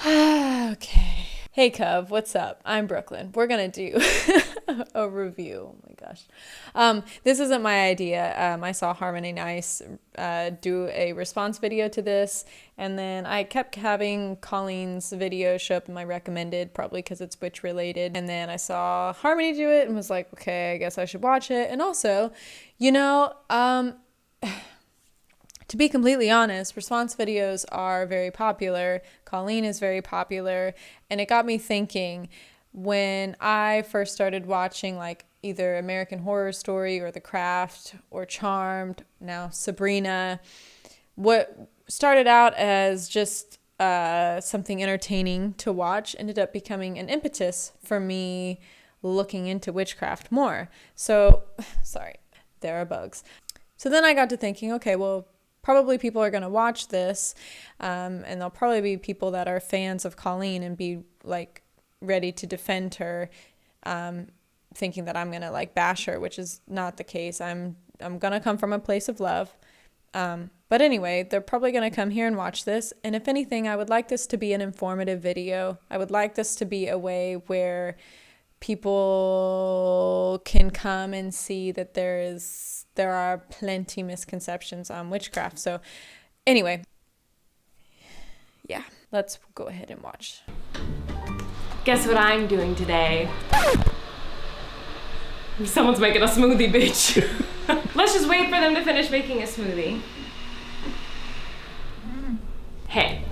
Okay. Hey, Cub, what's up? I'm Brooklyn. We're going to do a review. Oh my gosh. This isn't my idea. I saw Harmony Nice do a response video to this, and then I kept having Colleen's video show up in my recommended, probably because it's witch related. And then I saw Harmony do it and was like, okay, I guess I should watch it. And also, to be completely honest, response videos are very popular. Colleen is very popular. And it got me thinking, when I first started watching like either American Horror Story or The Craft or Charmed, now Sabrina, what started out as just something entertaining to watch ended up becoming an impetus for me looking into witchcraft more. So, sorry, there are bugs. So then I got to thinking, okay, well, probably people are going to watch this, and there'll probably be people that are fans of Colleen and be like ready to defend her, thinking that I'm going to like bash her, which is not the case. I'm going to come from a place of love. But anyway, they're probably going to come here and watch this. And if anything, I would like this to be an informative video. I would like this to be a way where people can come and see that there are plenty misconceptions on witchcraft. So anyway, yeah, let's go ahead and watch. Guess what I'm doing today? Someone's making a smoothie, bitch. Let's just wait for them to finish making a smoothie. Hey,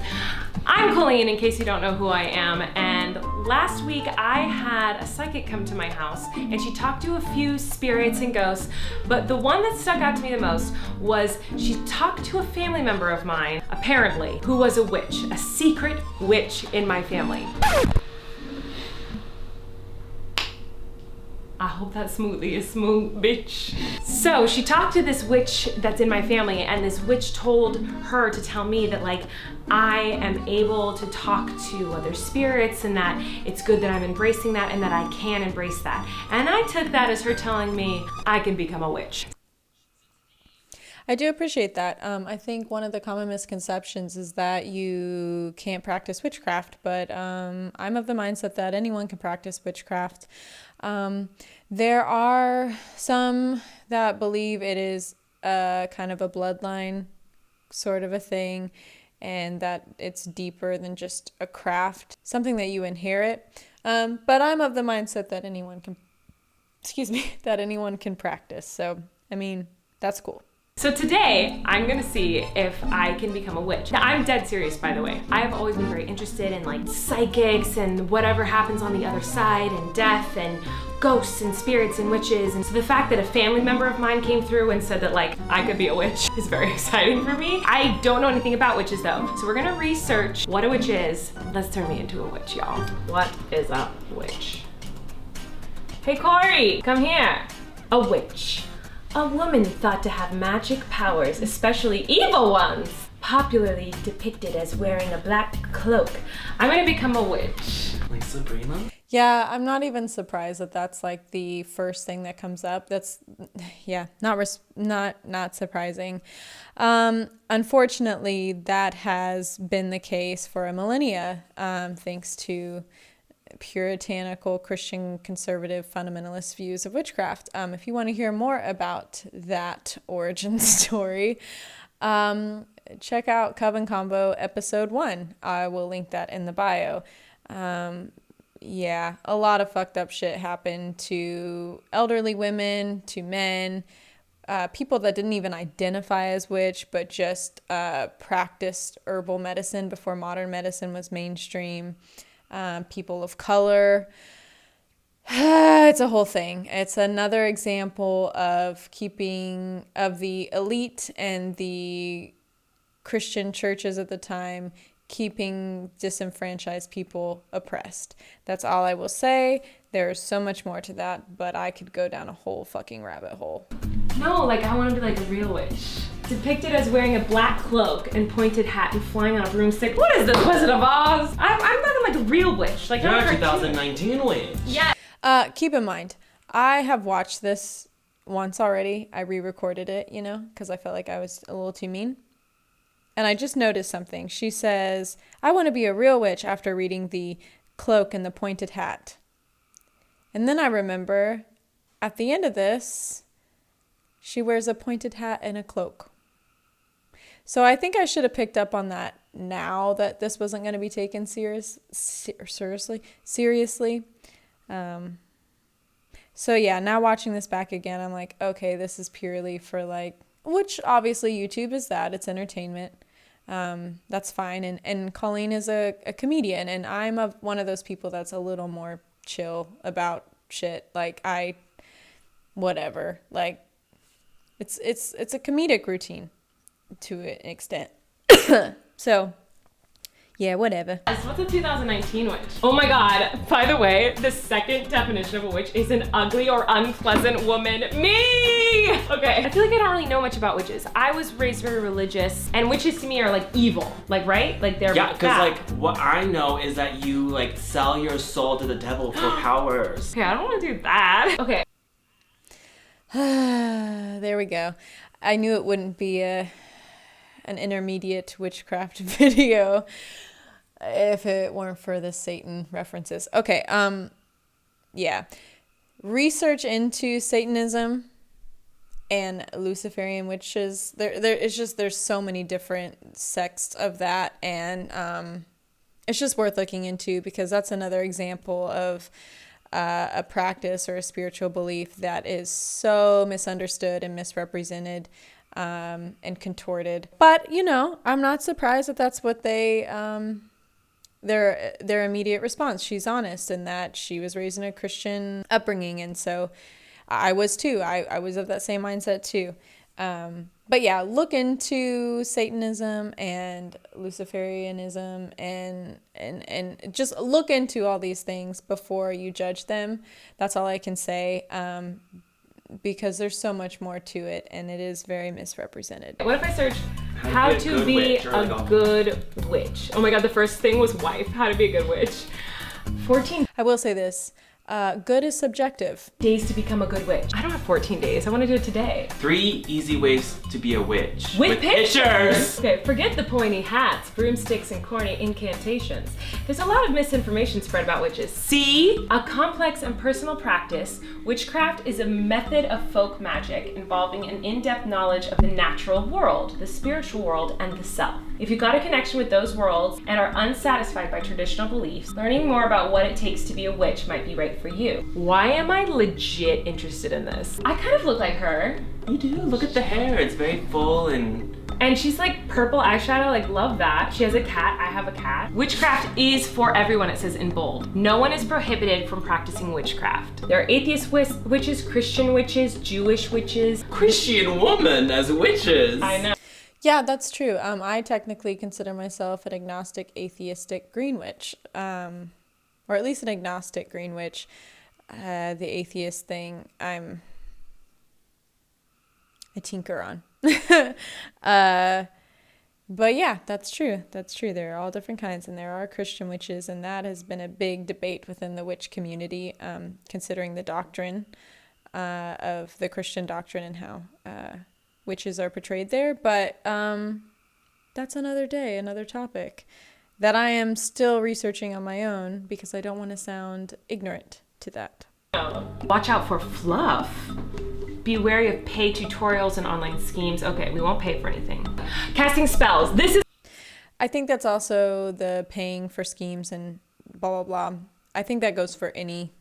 I'm Colleen, in case you don't know who I am, and last week I had a psychic come to my house and she talked to a few spirits and ghosts, but the one that stuck out to me the most was she talked to a family member of mine, apparently, who was a witch, a secret witch in my family. I hope that smoothie is smooth, bitch. So she talked to this witch that's in my family, and this witch told her to tell me that like I am able to talk to other spirits and that it's good that I'm embracing that and that I can embrace that. And I took that as her telling me I can become a witch. I do appreciate that. I think one of the common misconceptions is that you can't practice witchcraft, but I'm of the mindset that anyone can practice witchcraft. There are some that believe it is kind of a bloodline sort of a thing, and that it's deeper than just a craft, something that you inherit. But I'm of the mindset that anyone can practice. So, I mean, that's cool. So today, I'm gonna see if I can become a witch. Now, I'm dead serious, by the way. I have always been very interested in like psychics and whatever happens on the other side and death and ghosts and spirits and witches. And so the fact that a family member of mine came through and said that like I could be a witch is very exciting for me. I don't know anything about witches though. So we're gonna research what a witch is. Let's turn me into a witch, y'all. What is a witch? Hey Corey, come here. A witch. A woman thought to have magic powers, especially evil ones, popularly depicted as wearing a black cloak. I'm gonna become a witch. Like Sabrina? Yeah, I'm not even surprised that that's like the first thing that comes up. That's, yeah, not surprising. Unfortunately, that has been the case for a millennia, thanks to puritanical Christian conservative fundamentalist views of witchcraft. If you want to hear more about that origin story, check out Coven Combo episode 1. I will link that in the bio. Yeah, a lot of fucked up shit happened to elderly women, to men, people that didn't even identify as witch, but just practiced herbal medicine before modern medicine was mainstream. People of color. It's a whole thing. It's another example of the elite and the Christian churches at the time keeping disenfranchised people oppressed. That's all I will say. There's so much more to that, but I could go down a whole fucking rabbit hole. No, like I want to be like a real witch. Depicted as wearing a black cloak and pointed hat and flying on a broomstick. What is this, Wizard of Oz? I'm talking like a real witch. Like You're a 2019 witch. Yeah. Keep in mind, I have watched this once already. I re-recorded it, because I felt like I was a little too mean. And I just noticed something. She says, I want to be a real witch after reading the cloak and the pointed hat. And then I remember at the end of this, she wears a pointed hat and a cloak. So I think I should have picked up on that now that this wasn't going to be taken seriously. So yeah, now watching this back again, I'm like, okay, this is purely for like, which obviously YouTube is that, it's entertainment. That's fine. And Colleen is a comedian, and I'm one of those people that's a little more chill about shit. Like whatever, like it's a comedic routine to an extent. So yeah, whatever. What's a 2019 witch? Oh my god, by the way, the second definition of a witch is an ugly or unpleasant woman. Me! Okay, I feel like I don't really know much about witches. I was raised very religious, and witches to me are like evil, like, right? Like they're Yeah, because bad. like what I know is that you like sell your soul to the devil for powers. Okay, I don't want to do that. Okay. There we go. I knew it wouldn't be an intermediate witchcraft video if it weren't for the Satan references. Okay, yeah. Research into Satanism and Luciferian witches. There's so many different sects of that, and it's just worth looking into, because that's another example of a practice or a spiritual belief that is so misunderstood and misrepresented and contorted. But you know, I'm not surprised that that's what they their immediate response. She's honest in that she was raised in a Christian upbringing, and so I was too. I was of that same mindset too. But yeah, look into Satanism and Luciferianism and just look into all these things before you judge them. That's all I can say, because there's so much more to it, and it is very misrepresented. What if I search how to be a good witch? Oh my god, the first thing was wife. How to be a good witch. 14 I will say this. Good is subjective. days to become a good witch. I don't have 14 days. I want to do it today. 3 easy ways to be a witch. With pictures! Okay, forget the pointy hats, broomsticks, and corny incantations. There's a lot of misinformation spread about witches. See? A complex and personal practice, witchcraft is a method of folk magic involving an in-depth knowledge of the natural world, the spiritual world, and the self. If you got a connection with those worlds and are unsatisfied by traditional beliefs, learning more about what it takes to be a witch might be right for you. Why am I legit interested in this? I kind of look like her. You do. Look at the hair. It's very full and she's like purple eyeshadow, like love that. She has a cat, I have a cat. Witchcraft is for everyone, it says in bold. No one is prohibited from practicing witchcraft. There are atheist witches, Christian witches, Jewish witches. Christian woman as witches. I know. Yeah, that's true. I technically consider myself an agnostic, atheistic green witch, or at least an agnostic green witch. The atheist thing, I'm a tinker on. But yeah, that's true. That's true. There are all different kinds, and there are Christian witches, and that has been a big debate within the witch community, considering the doctrine of the Christian doctrine and how witches are portrayed there. But that's another day, another topic that I am still researching on my own, because I don't want to sound ignorant to that. Watch out for fluff. Be wary of paid tutorials and online schemes. Okay, we won't pay for anything. Casting spells. This is... I think that's also the paying for schemes and blah, blah, blah. I think that goes for anything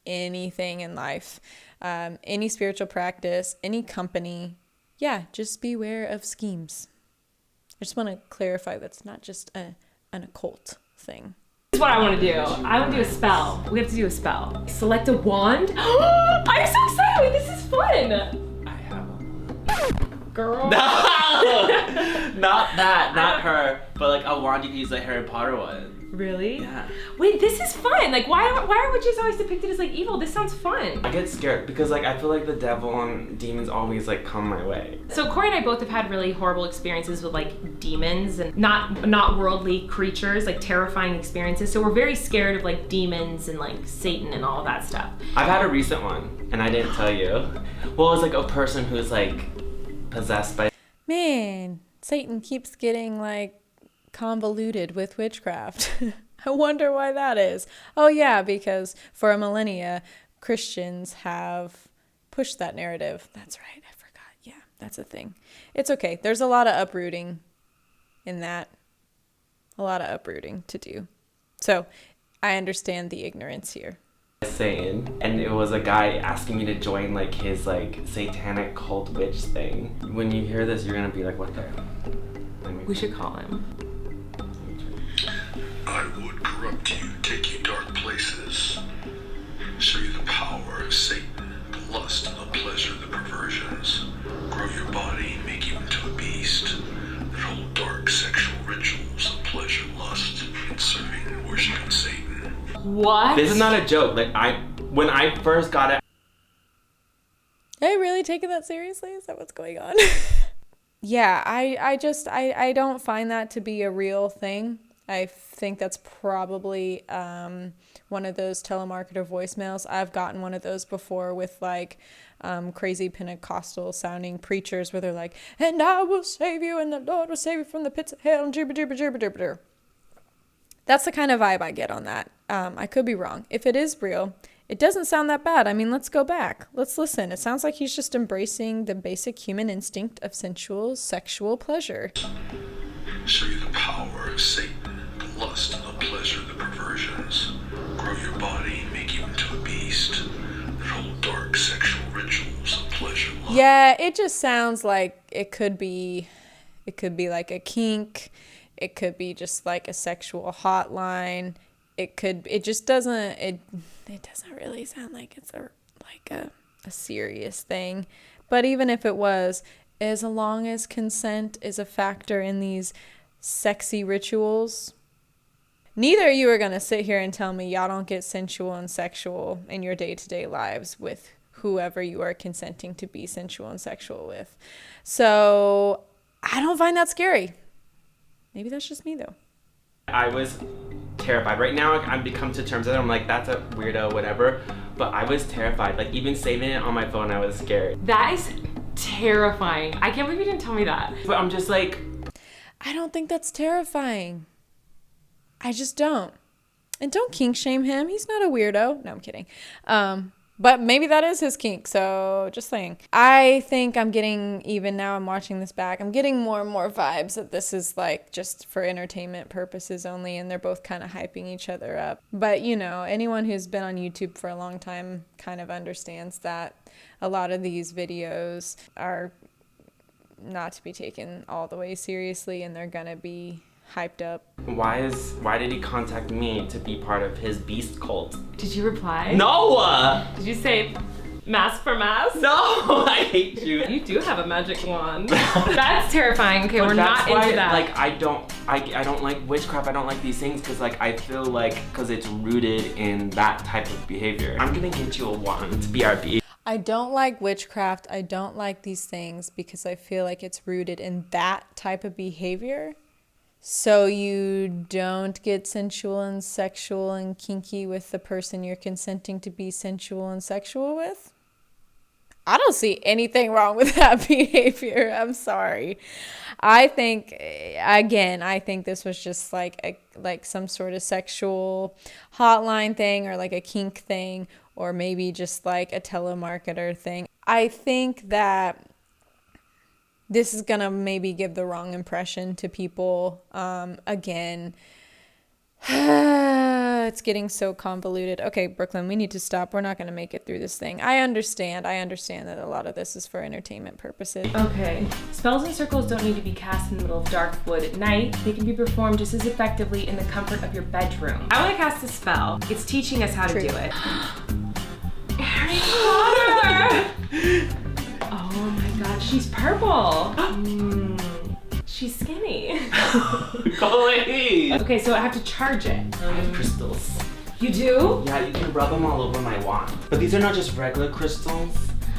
in life. Any spiritual practice, any company. Yeah, just beware of schemes. I just want to clarify that's not just an occult thing. This is what I want to do. I want to do a spell. We have to do a spell. Select a wand. I'm so excited. Wait, this is fun. I have one. Girl. No! Not that, not her, but like a wand you can use, like Harry Potter one. Really? Yeah. Wait, this is fun. Like, why are witches always depicted as like evil? This sounds fun. I get scared because like I feel like the devil and demons always like come my way. So Corey and I both have had really horrible experiences with like demons and not worldly creatures, like terrifying experiences. So we're very scared of like demons and like Satan and all that stuff. I've had a recent one and I didn't tell you. Well, it was like a person who's like possessed by... Man, Satan keeps getting like convoluted with witchcraft. I wonder why that is. Oh yeah, because for a millennia, Christians have pushed that narrative. That's right, I forgot. Yeah, that's a thing. It's okay. There's a lot of uprooting in that. A lot of uprooting to do. So I understand the ignorance here. Saying, and it was a guy asking me to join like his like satanic cult witch thing. When you hear this, you're gonna be like, what the? We should call him. I would corrupt you, take you dark places, show you the power of Satan, the lust and the pleasure, the perversions, grow your body, make you into a beast, that hold dark sexual rituals of pleasure, lust, and serving and worshiping Satan. What? This is not a joke. Like when I first got it. Are you really taking that seriously? Is that what's going on? Yeah, I don't find that to be a real thing. I think that's probably one of those telemarketer voicemails. I've gotten one of those before with like crazy Pentecostal sounding preachers where they're like, and I will save you and the Lord will save you from the pits of hell and jibber. That's the kind of vibe I get on that. I could be wrong. If it is real, it doesn't sound that bad. I mean, let's go back. Let's listen. It sounds like he's just embracing the basic human instinct of sensual, sexual pleasure. Show you the power of Satan, the lust and the pleasure, the perversions, grow your body, make you into a beast, that hold dark sexual rituals of pleasure. Yeah, it just sounds like it could be like a kink. It could be just like a sexual hotline. It doesn't really sound like it's a serious thing. But even if it was, as long as consent is a factor in these sexy rituals, neither of you are going to sit here and tell me y'all don't get sensual and sexual in your day-to-day lives with whoever you are consenting to be sensual and sexual with. So I don't find that scary. Maybe that's just me though. I was terrified. Right now, I've become to terms with it. I'm like, that's a weirdo, whatever. But I was terrified. Like, even saving it on my phone, I was scared. That is terrifying. I can't believe you didn't tell me that. But I'm just like... I don't think that's terrifying. I just don't. And don't kink shame him. He's not a weirdo. No, I'm kidding. But maybe that is his kink, so just saying. I think I'm getting, even now I'm watching this back, I'm getting more and more vibes that this is like just for entertainment purposes only, and they're both kind of hyping each other up. But you know, anyone who's been on YouTube for a long time kind of understands that a lot of these videos are not to be taken all the way seriously, and they're gonna be hyped up. Why did he contact me to be part of his beast cult? Did you reply? No! Did you say mask for mask? No! I hate you. You do have a magic wand. That's terrifying. Okay, But we're not why, into that. Like, I don't like witchcraft. I don't like these things because like I feel like because it's rooted in that type of behavior. I'm gonna get you a wand. BRB. I don't like witchcraft. I don't like these things because I feel like it's rooted in that type of behavior. So you don't get sensual and sexual and kinky with the person you're consenting to be sensual and sexual with? I don't see anything wrong with that behavior. I'm sorry. I think this was just like some sort of sexual hotline thing or like a kink thing or maybe just like a telemarketer thing. I think that this is going to maybe give the wrong impression to people. Again, it's getting so convoluted. Okay, Brooklyn, we need to stop. We're not going to make it through this thing. I understand that a lot of this is for entertainment purposes. Okay. Spells and circles don't need to be cast in the middle of dark wood at night. They can be performed just as effectively in the comfort of your bedroom. I want to cast a spell. It's teaching us how to do it. Harry Potter! Oh my god, she's purple. She's skinny. Colleen! Okay, so I have to charge it. I have crystals. You do? Yeah, you can rub them all over my wand. But these are not just regular crystals.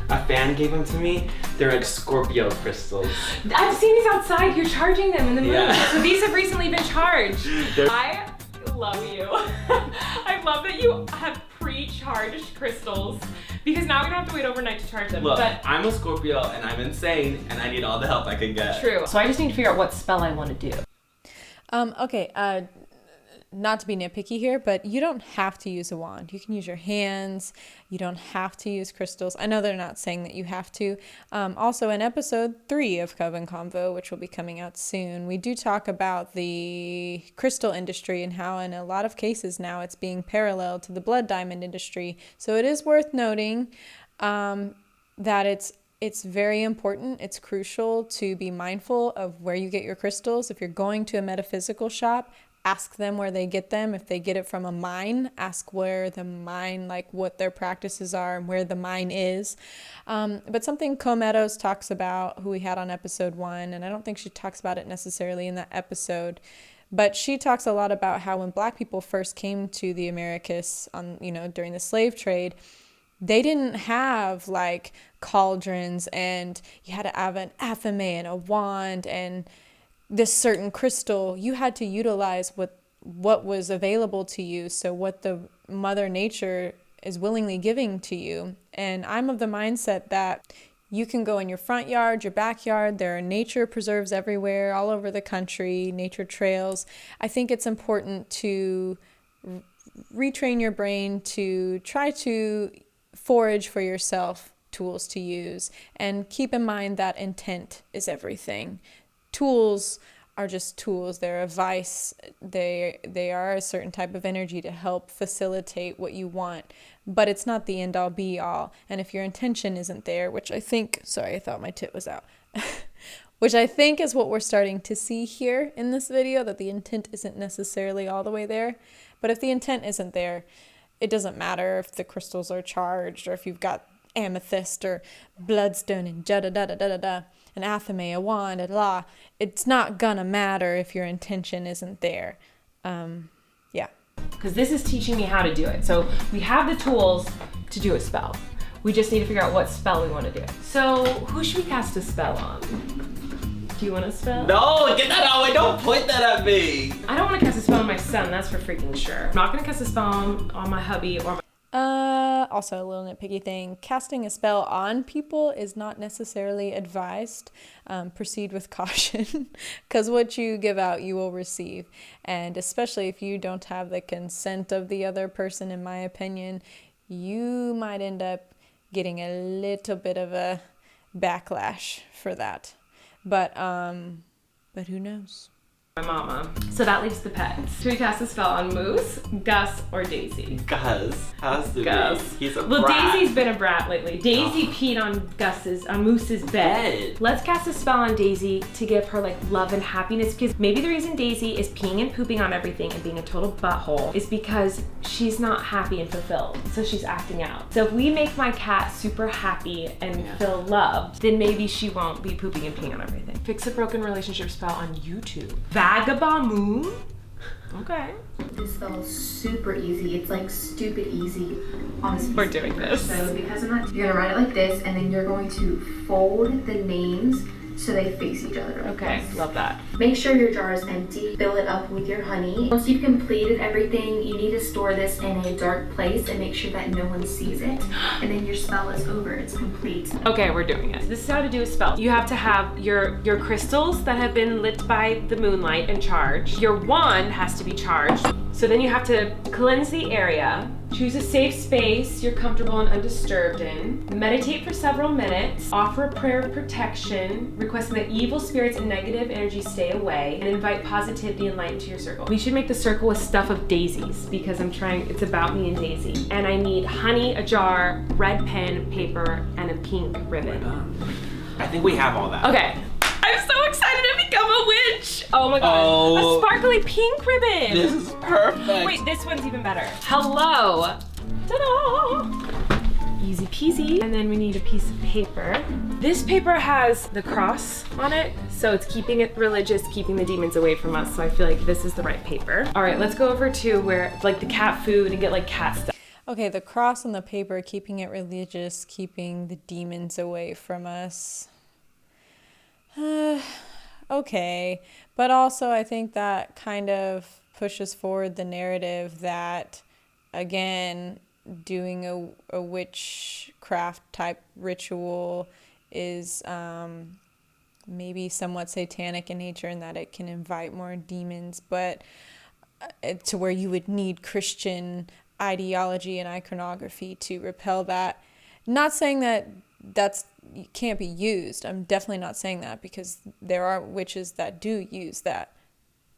A fan gave them to me. They're like Scorpio crystals. I've seen these outside. You're charging them in the moon. Yeah. So these have recently been charged. I love you. I love that you have pre-charged crystals Because now we don't have to wait overnight to charge them. Look, but I'm a Scorpio and I'm insane and I need all the help I can get. true. So I just need to figure out what spell I want to do. Okay, not to be nitpicky here, but you don't have to use a wand. You can use your hands. You don't have to use crystals. I know they're not saying that you have to. Also, in episode 3 of Coven Convo, which will be coming out soon, we do talk about the crystal industry and how in a lot of cases now it's being paralleled to the blood diamond industry. So it is worth noting that it's very important. It's crucial to be mindful of where you get your crystals. If you're going to a metaphysical shop, ask them where they get them. If they get it from a mine, ask where the mine, like what their practices are and where the mine is. But something Co Meadows talks about, who we had on episode 1, and I don't think she talks about it necessarily in that episode, but she talks a lot about how when Black people first came to the Americas during the slave trade, they didn't have like cauldrons and you had to have an athame and a wand and this certain crystal. You had to utilize what was available to you. So what the Mother Nature is willingly giving to you. And I'm of the mindset that you can go in your front yard, your backyard. There are nature preserves everywhere, all over the country, nature trails. I think it's important to retrain your brain to try to forage for yourself tools to use. And keep in mind that intent is everything. Tools are just tools. They're a vice. They are a certain type of energy to help facilitate what you want, but it's not the end all be all. And if your intention isn't there, which I think, sorry, I thought my tit was out, which I think is what we're starting to see here in this video, that the intent isn't necessarily all the way there. But if the intent isn't there, it doesn't matter if the crystals are charged or if you've got amethyst or bloodstone and da-da-da-da-da-da, an athame, a wand, a la. It's not gonna matter if your intention isn't there. Yeah. Because this is teaching me how to do it. So we have the tools to do a spell. We just need to figure out what spell we want to do. So who should we cast a spell on? Do you want a spell? No, get that out. Don't point that at me. I don't want to cast a spell on my son, that's for freaking sure. I'm not going to cast a spell on my hubby or my... Also a little nitpicky thing, casting a spell on people is not necessarily advised. Proceed with caution, because what you give out, you will receive. And especially if you don't have the consent of the other person, in my opinion, you might end up getting a little bit of a backlash for that. But who knows? My mama. So that leaves the pets. Should we cast a spell on Moose, Gus, or Daisy? Gus has to Gus. be. He's a well, brat. Daisy's been a brat lately. Daisy peed on Moose's bed. Let's cast a spell on Daisy to give her like love and happiness, because maybe the reason Daisy is peeing and pooping on everything and being a total butthole is because she's not happy and fulfilled. So she's acting out. So if we make my cat super happy and feel loved, then maybe she won't be pooping and peeing on everything. Fix a broken relationship spell on YouTube. Vagabond. Okay. This spell is super easy. It's like stupid easy on this piece We're of doing paper. this. So because I'm not, you're gonna write it like this, and then you're going to fold the names so they face each other. Like Okay, this. love that. Make sure your jar is empty. Fill it up with your honey. Once you've completed everything, you need to store this in a dark place and make sure that no one sees it. And then your spell is over. It's complete. Okay, we're doing it. This is how to do a spell. You have to have your crystals that have been lit by the moonlight and charged. Your wand has to be charged. So then you have to cleanse the area, choose a safe space you're comfortable and undisturbed in, meditate for several minutes, offer a prayer of protection, requesting that evil spirits and negative energy stay away, and invite positivity and light into your circle. We should make the circle with stuff of daisies, because it's about me and Daisy. And I need honey, a jar, red pen, paper, and a pink ribbon. I think we have all that. Okay. I'm so excited to become a witch! Oh my god. A sparkly pink ribbon! This is perfect. Wait, this one's even better. Hello! Ta-da! Easy peasy. And then we need a piece of paper. This paper has the cross on it, so it's keeping it religious, keeping the demons away from us, so I feel like this is the right paper. All right, let's go over to where, like, the cat food and get, like, cat stuff. Okay, the cross on the paper, keeping it religious, keeping the demons away from us. Okay, but also I think that kind of pushes forward the narrative that, again, doing a witchcraft type ritual is maybe somewhat satanic in nature, and that it can invite more demons, but to where you would need Christian ideology and iconography to repel that. Not saying that can't be used. I'm definitely not saying that, because there are witches that do use that.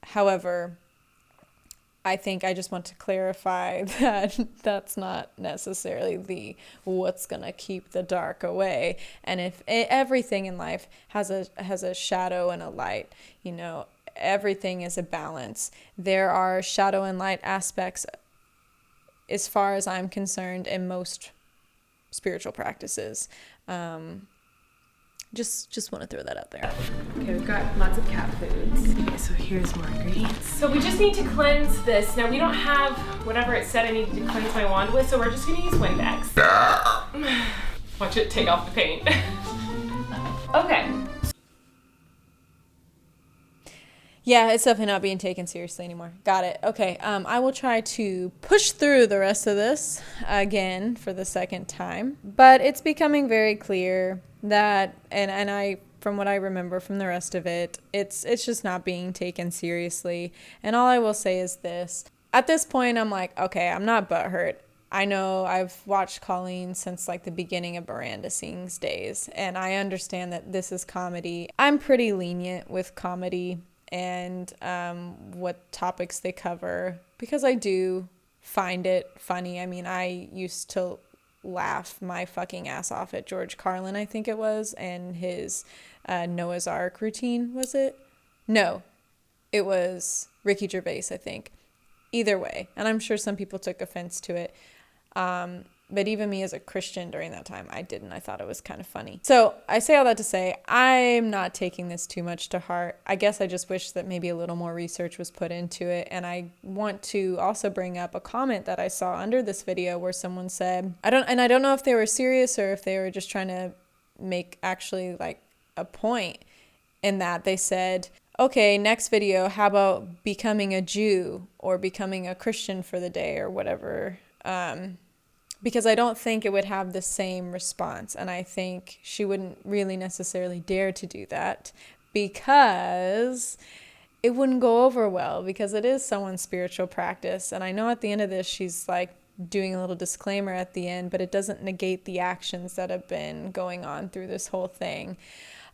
However, I think I just want to clarify that that's not necessarily what's gonna keep the dark away. And if everything in life has a shadow and a light, you know, everything is a balance. There are shadow and light aspects, as far as I'm concerned, in most spiritual practices. Just want to throw that out there. Okay, we've got lots of cat foods. Okay, so here's more ingredients. So we just need to cleanse this. Now we don't have whatever it said I needed to cleanse my wand with, so we're just gonna use Windex. Watch it take off the paint. Okay. Yeah, it's definitely not being taken seriously anymore. Got it. Okay, I will try to push through the rest of this again for the second time. But it's becoming very clear that, and I, from what I remember from the rest of it, it's just not being taken seriously. And all I will say is this. At this point, I'm like, okay, I'm not butthurt. I know I've watched Colleen since like the beginning of Miranda Sings days, and I understand that this is comedy. I'm pretty lenient with comedy and what topics they cover, because I do find it funny. I mean, I used to laugh my fucking ass off at George Carlin, I think it was, and his Noah's Ark routine, was it? No, it was Ricky Gervais, I think. Either way, and I'm sure some people took offense to it. But even me as a Christian during that time, I didn't. I thought it was kind of funny. So I say all that to say, I'm not taking this too much to heart. I guess I just wish that maybe a little more research was put into it. And I want to also bring up a comment that I saw under this video where someone said, I don't know if they were serious or if they were just trying to make actually like a point, in that they said, okay, next video, how about becoming a Jew or becoming a Christian for the day or whatever? Because I don't think it would have the same response. And I think she wouldn't really necessarily dare to do that, because it wouldn't go over well, because it is someone's spiritual practice. And I know at the end of this, she's like doing a little disclaimer at the end, but it doesn't negate the actions that have been going on through this whole thing.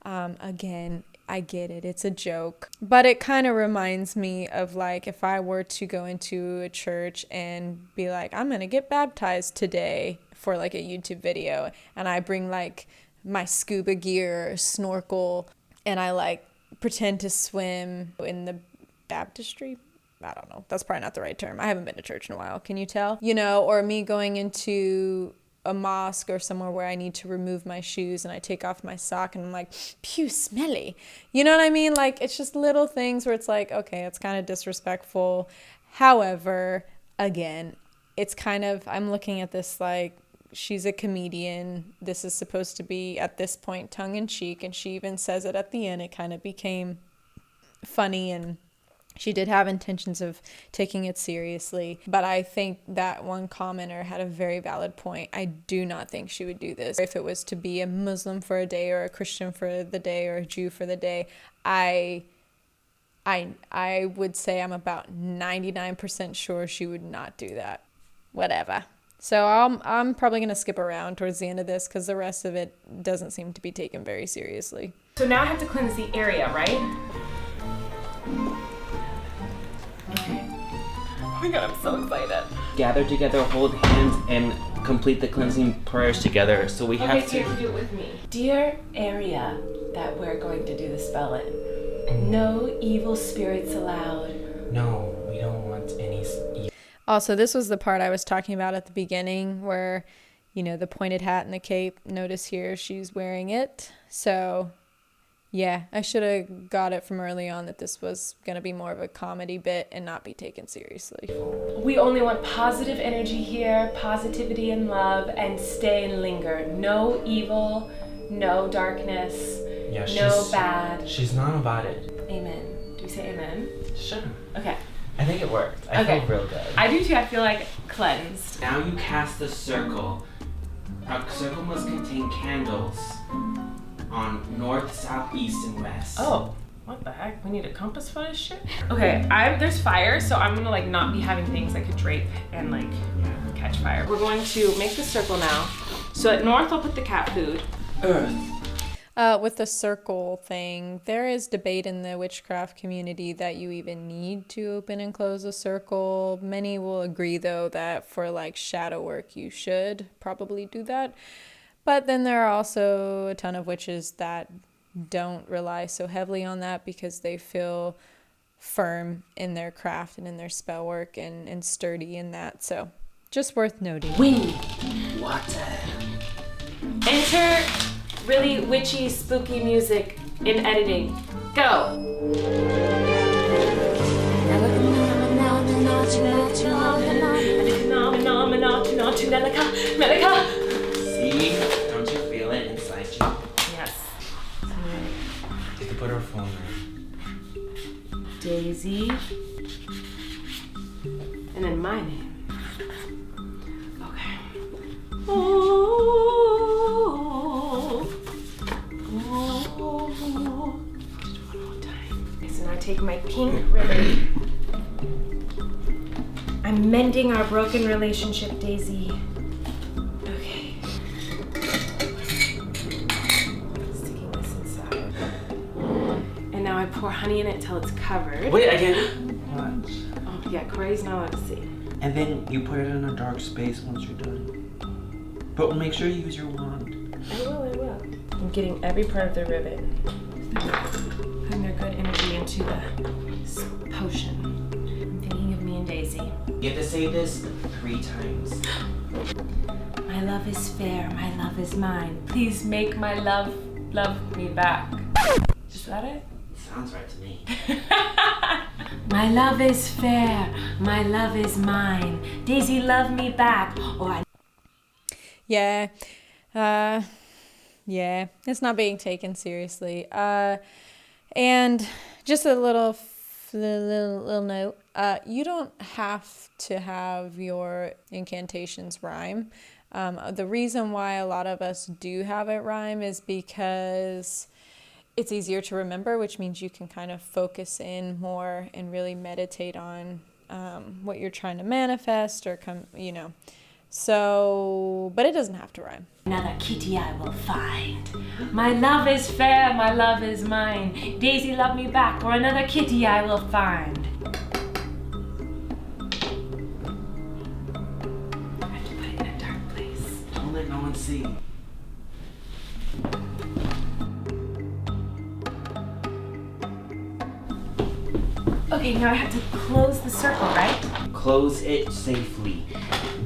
Again, I get it. It's a joke. But it kind of reminds me of like if I were to go into a church and be like, I'm going to get baptized today for like a YouTube video. And I bring like my scuba gear, snorkel, and I like pretend to swim in the baptistry. I don't know. That's probably not the right term. I haven't been to church in a while. Can you tell? You know, or me going into a mosque or somewhere where I need to remove my shoes and I take off my sock and I'm like, pew, smelly. You know what I mean? Like, it's just little things where it's like, okay, it's kind of disrespectful. However, again, it's kind of, I'm looking at this like, she's a comedian. This is supposed to be at this point tongue in cheek. And she even says it at the end. It kind of became funny, and she did have intentions of taking it seriously, but I think that one commenter had a very valid point. I do not think she would do this. If it was to be a Muslim for a day or a Christian for the day or a Jew for the day, I would say I'm about 99% sure she would not do that. Whatever. So I'm probably going to skip around towards the end of this because the rest of it doesn't seem to be taken very seriously. So now I have to cleanse the area, right? Oh my god, I'm so excited. Gather together, hold hands, and complete the cleansing prayers together. So we have to... Okay, so you have to do it with me. Dear area that we're going to do the spell in, no evil spirits allowed. No, we don't want any evil. Also, this was the part I was talking about at the beginning where, you know, the pointed hat and the cape. Notice here she's wearing it. So... yeah, I should have got it from early on that this was going to be more of a comedy bit and not be taken seriously. We only want positive energy here, positivity and love, and stay and linger. No evil, no darkness, no bad. She's not about it. Amen. Do we say amen? Sure. Okay. I think it worked. I feel real good. I do too. I feel like cleansed. Now you cast the circle. A circle must contain candles on north, south, east, and west. Oh, what the heck? We need a compass for this shit? Okay, there's fire, so I'm gonna like not be having things that could drape and like catch fire. We're going to make the circle now. So at north, I'll put the cat food. Earth. With the circle thing, there is debate in the witchcraft community that you even need to open and close a circle. Many will agree, though, that for like shadow work, you should probably do that. But then there are also a ton of witches that don't rely so heavily on that because they feel firm in their craft and in their spell work and sturdy in that. So just worth noting. Wind. Water. Enter really witchy, spooky music in editing. Go. See? Don't you feel it inside you? Yes. You can put her phone in. Daisy. And then my name. Okay. Oh. Just one more time. Okay, so now I take my pink ribbon. I'm mending our broken relationship, Daisy. Okay. Sticking this inside. And now I pour honey in it till it's covered. Wait, again. Watch. Oh yeah, Corey's not allowed to see. And then you put it in a dark space once you're done. But make sure you use your wand. I will. I'm getting every part of the ribbon. Putting their good energy into the potion. I'm thinking of me and Daisy. You have to say this 3 times. My love is fair, my love is mine. Please make my love me back. Is that it? Sounds right to me. My love is fair, my love is mine. Daisy, love me back, or I... Yeah. Yeah. It's not being taken seriously. And just a little note. You don't have to have your incantations rhyme. The reason why a lot of us do have it rhyme is because it's easier to remember, which means you can kind of focus in more and really meditate on what you're trying to manifest or So, but it doesn't have to rhyme. Another kitty I will find. My love is fair, my love is mine. Daisy, love me back, or another kitty I will find. I have to put it in a dark place. Don't let no one see. Okay, now I have to close the circle, right? Close it safely.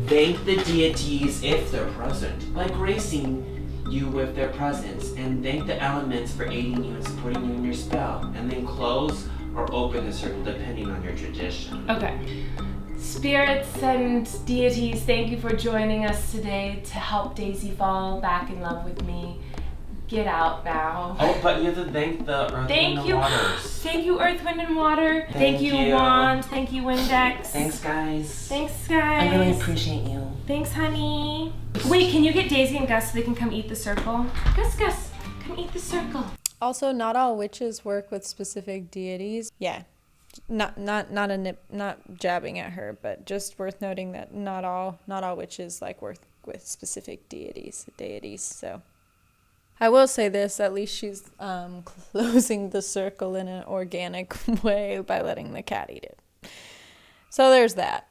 Thank the deities if they're present by gracing you with their presence, and thank the elements for aiding you and supporting you in your spell, and then close or open the circle depending on your tradition. Okay. Spirits and deities, thank you for joining us today to help Daisy fall back in love with me. Get out now. Oh, but you have to thank the earth, wind, and waters. Thank you, Earth, Wind, and Water. Thank you, you. Wand. Thank you, Windex. Thanks, guys. Thanks, guys. I really appreciate you. Thanks, honey. Wait, can you get Daisy and Gus so they can come eat the circle? Gus, come eat the circle. Also, not all witches work with specific deities. Yeah. Not jabbing at her, but just worth noting that not all witches like work with specific deities. So I will say this, at least she's closing the circle in an organic way by letting the cat eat it. So there's that.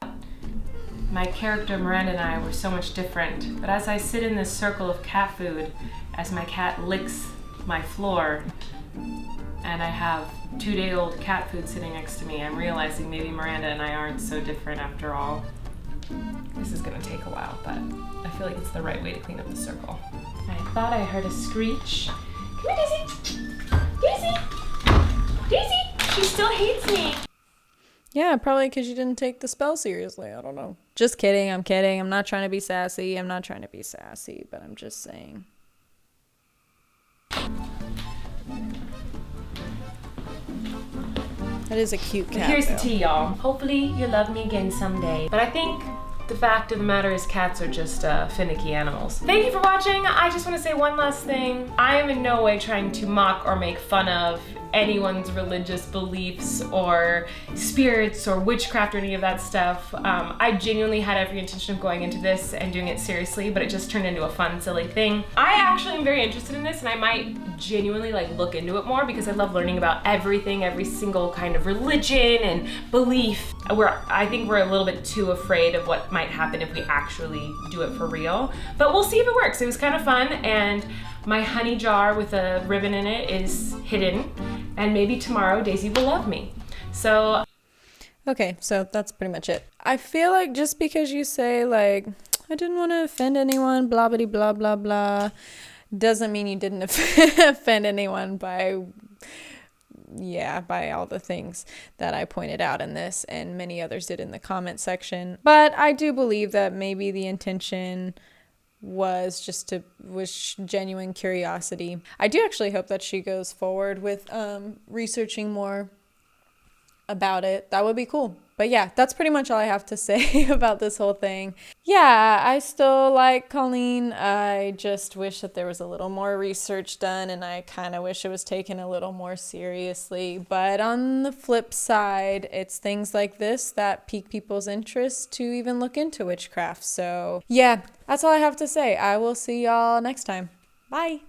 My character Miranda and I were so much different, but as I sit in this circle of cat food, as my cat licks my floor, and I have 2-day-old cat food sitting next to me, I'm realizing maybe Miranda and I aren't so different after all. This is gonna take a while, but I feel like it's the right way to clean up the circle. I thought I heard a screech. Come here, Daisy! Daisy! Daisy! She still hates me! Yeah, probably because you didn't take the spell seriously. I don't know. Just kidding. I'm kidding. I'm not trying to be sassy. But I'm just saying. That is a cute cat. Here's the though. tea, y'all. Hopefully you'll love me again someday. But I think the fact of the matter is cats are just finicky animals. Thank you for watching. I just want to say one last thing. I am in no way trying to mock or make fun of anyone's religious beliefs or spirits or witchcraft or any of that stuff. I genuinely had every intention of going into this and doing it seriously, but it just turned into a fun, silly thing. I actually am very interested in this, and I might genuinely like look into it more because I love learning about everything, every single kind of religion and belief. I think we're a little bit too afraid of what might happen if we actually do it for real. But we'll see if it works. It was kind of fun, and my honey jar with a ribbon in it is hidden, and maybe tomorrow Daisy will love me. So Okay, so that's pretty much it. I feel like just because you say like, I didn't want to offend anyone, blah, blah, blah, blah, blah, doesn't mean you didn't offend anyone by all the things that I pointed out in this and many others did in the comment section. But I do believe that maybe the intention was genuine curiosity. I do actually hope that she goes forward with researching more about it. That would be cool. But yeah, that's pretty much all I have to say about this whole thing. Yeah, I still like Colleen. I just wish that there was a little more research done, and I kind of wish it was taken a little more seriously. But on the flip side, it's things like this that pique people's interest to even look into witchcraft. So yeah, that's all I have to say. I will see y'all next time. Bye.